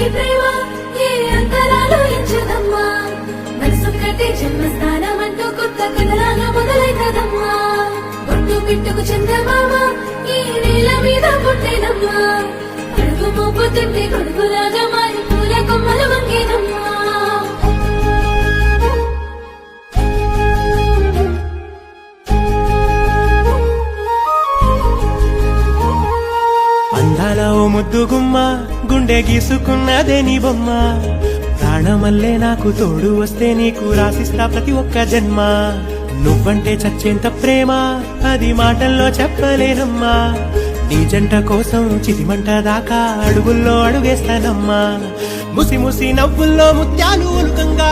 ప్రేమ ఏ అంతరాలు ఎంచదమ్మా మనసుక్కటే జన్మస్థానం అంటూ కొత్త కథలాగా మొదలైతదమ్మా బొట్టు పిట్టుకు చందమామ ఈ నేల మీద పుట్టేనమ్మా అడుగు మోపుతుంటే కొడుకులాగా మారి పూల కొమ్మలు వంగేనమ్మా అందాల ఓ ముద్దు గుమ్మ గుండె గీసుకున్నదే నీ బొమ్మ ప్రాణమల్లే నాకు తోడు వస్తే నీకు రాసిస్తా ప్రతి ఒక్క జన్మ నువ్వంటే చచ్చేంత ప్రేమ అది మాటల్లో చెప్పలేనమ్మా నీ జంట కోసం చితిమంట దాకా అడుగుల్లో అడుగేస్తానమ్మా ముసి ముసి నవ్వుల్లో ముత్యాలు ఒలుకంగా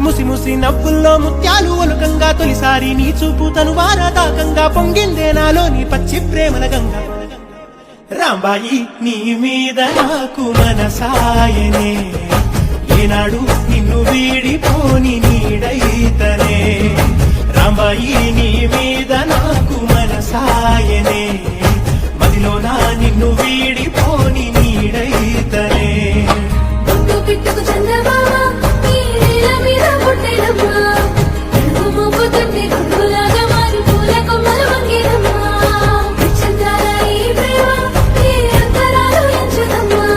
ముసి ముసి నవ్వుల్లో ముత్యాలు ఒలుకంగా తొలిసారి నీ చూపు తను వారదాకంగా పొంగిందే నాలో నీ పచ్చి ప్రేమల గంగా రాంబాయి నీ మీద నాకు మనసాయనే ఏనాడు నిన్ను వీడిపోని నీడైతనే రాంబాయి నీ మీద నాకు మనసాయనే మదిలోనా నిన్ను వీడిపోని నీడైతనే బొట్టు పిట్టుకు చందమామ ఈ నేల మీద పుట్టేనమ్మా అడుగు మోపుతుంటే కొడుకులాగా మారి పూల కొమ్మలు వంగేనమ్మా చంద్రాల ఈ ప్రేమ ఏ అంతరాలు ఎంచదమ్మా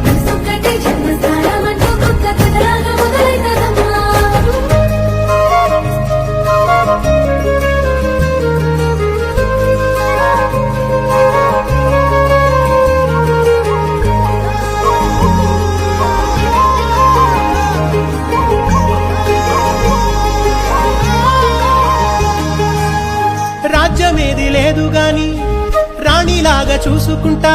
మనసుక్కటే జన్మస్థానం అంటూ కొత్త కథలాగా మొదలైతదమ్మా రాజ్యమేది లేదు గాని రాణిలాగా చూసుకుంటా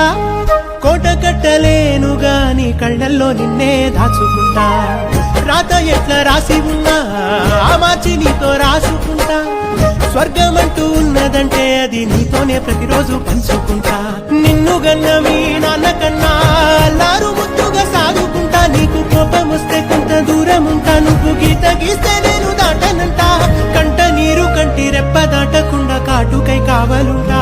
కోట కట్టలేను గాని కళ్ళల్లో నిన్నే దాచుకుంటా రాత ఎట్లా రాసి ఉన్నా ఆ మార్చి నీతో రాసుకుంటా స్వర్గమంటూ ఉన్నదంటే అది నీతోనే ప్రతిరోజు పంచుకుంటా నిన్ను గన్న మీ నాన్న కన్నా అల్లారు ముద్దుగా సాగుకుంటా నీకు కోపం వస్తే కొంత దూరం ఉంటా నువ్వు గీత గీస్తే నేను దాటనంటా కంట నీరు కంటి రెప్ప దాటకుండా కాటుకై కావాలుంటా